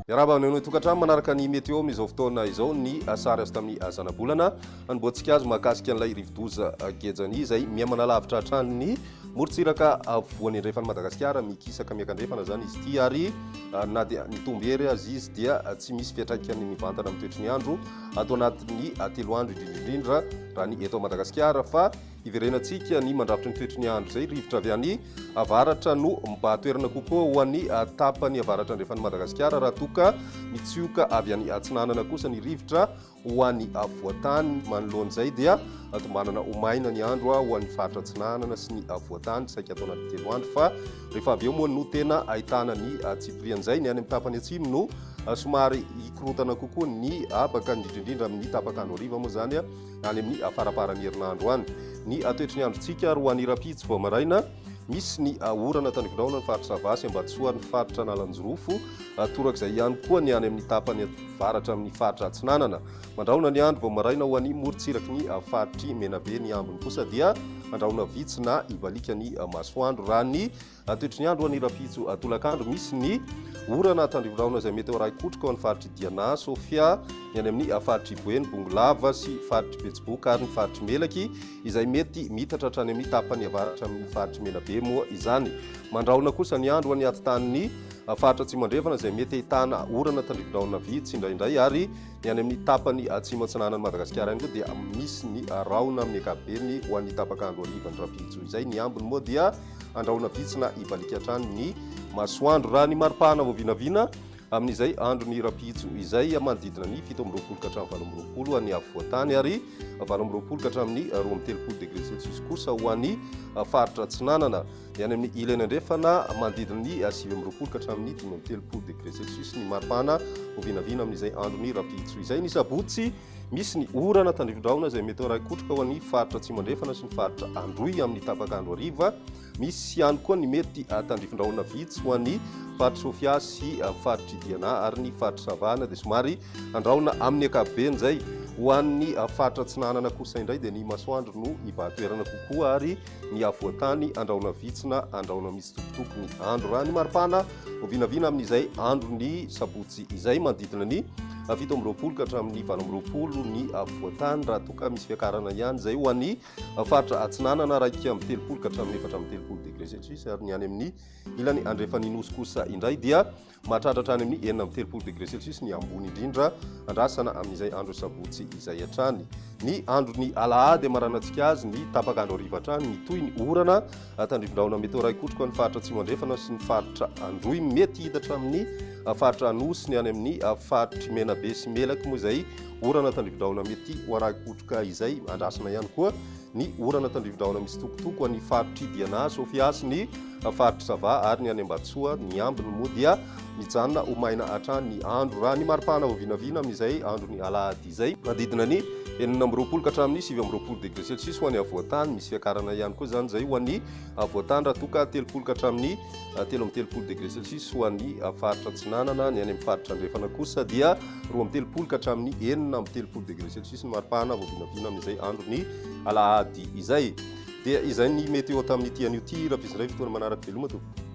Miarahaba ny tokantrano manaraka ny météo amin'izao fotoana izao ny sary azo tamin'ny zana-bolana anmboantsika azy mahakasika an'ilay rivodoza gejany izay mihamana lavitra hatrany ny morontsiraka voan'ny andrefany Madagascar mikisaka miakandrefana zany izy ity ary na dia nitombery azy izy dia tsy misy fiatraikany mivantana amin'ny toetr'ny andro atao anatin'ny 3 andro indrindra raha ny eto Madagascar fa iverenantsika ny mandrafitra ny toetr'ny andro zay rivotra avy any avaratra no mba toerana kokoa ho an'ny tapany avaratra andrefany Madagascar raha toka mitsioka avy any atsinanana kosa ny rivotra ho an'ny avoatany manoloan'izay dia tombanana omaina ny andro ho an'ny faritra atsinanana sy ny avoatany saika atao anaty 3 andro fa rehefa avy eo moa no tena ahitana ny tsiprian'izay ny any amin'ny tapany atsimo no somary ikorotana kokoa ny abaka indrindrindrindra amin'ny tapakandro hariva moa zany any amin'ny faraparan'ny herinandro any ny toetr'ny androntsika ro any rapitso vao maraina misy ny orana tanivindraona ny faritra savasy ambatsoa ny faritra nalanjorofo torak'izay ihany koa ny any amin'ny tapany varatra amin'ny faritra atsinanana mandraona ny andro vao maraina ho an'ny morontsiraky ny faritry menabe ny ambiny kosa dia andraona vitsy na ibalika ny masoandro raha ny toetr'ny andro ho an'ny rapitso tolakandro misy ny orana tandrivindraona izay mety ray kotroka ho an'ny faritry diana sofia ny any amin'ny faritry boeny bongolava sy faritry betsiboka ary ny faritry melaky izay mety mitatra hatrany amin'ny tapany avaratra amin'ny faritry menabe moa izany mandraona kosa ny andro ho an'ny atitan'ny faritra atsimo andrefana izay mety ahitana orana tandrivindraona vitsy indraindray ary ny any amin'ny tapany atsimo atsinanany Madagasikara ihany koa dia misy ny raona amin'ny akapobeny ho an'ny tapakandro arivany rapitso izay ny ambiny moa dia andraona vitsy na ibalika hatrany ny masoandro raha ny maripahana voavinavina amin'izay andro ny rapitso izay manodidina ny 7 ka hatramin'ny 20 any avoatany ary 20 ka hatramin'ny 12 degré celsius kosa ho an'ny faritra atsinanana ny any amin'ny ilany andrefana manodidina ny 9 ka hatramin'ny 13 degré celsius ny maripahana voavinavina amin'izay andro ny rapitso izay ny sabotsy misy ny orana tandrivindraona izay mety ray kotroka ho an'ny faritra atsimo andrefana sy ny faritra androy amin'ny tapakandro hariva misy ihany koa ny mety tandrivindraona vitsy ho an'ny faritra sofia sy faritry diana ary ny faritra savana dia somary andraona amin'ny akapobeny zay ho an'ny faritra atsinanana kosa indray dia ny masoandro no ibatoerana kokoa ary ny avoatany andraona vitsy na andraona misy tokotoko ny andro raha ny maripana ovinavina amin'izay andro ny sabotsy izay manodidina ny 17 ka hatramin'ny 20 ny avoatany raha toka misy fiakarana ihany zay ho an'ny faritra atsinanana raika amin'ny 30 ka hatramin'ny 4 degré celsius ary ny any amin'ny ilany andrefan'ny nosy kosa indray dia mahatratra hatrany amin'ny 9 degré celsius ny ambony indrindra andrasana amin'izay andro sabotsy izay hatrany ny andro ny alahady maranantsika azy ny tapakandro hariva hatrany mitoy ny orana tandrivindraona mety ray kotroka ny faritra atsimo andrefana sy ny faritra androy mety hitatra amin'ny faritra anosy ny any amin'ny faritry menabe sy melaky moa izay orana tandrivindraona mety ray kotroka izay andrasana ihany koa ny orana tandrivindraona misy tokotoko any faritry diana sofia sy ny faritry sava ary ny any ambatsoa ny ambiny moa dia mijanona omaina hatrany ny andro raha ny maripahana voavinavina amin'izay andro ny alahady izay manodidina ny 20 ka hatramin'ny 17 degré celsius ho an'ny avoatany misy fiakarana ihany koa zany zay ho an'ny avoatany raha toka 30 ka hatramin'ny 13 degré celsius ho an'ny faritra atsinanana ny any amin'ny faritra andrefana kosa dia 12 ka hatramin'ny 13 degré celsius ny maripahana voavinavina amin'izay andro ny alahady izay dia izay ny météo tamin'ny ity an'io ty raha vizinray fotoana manaraka veloma tompoko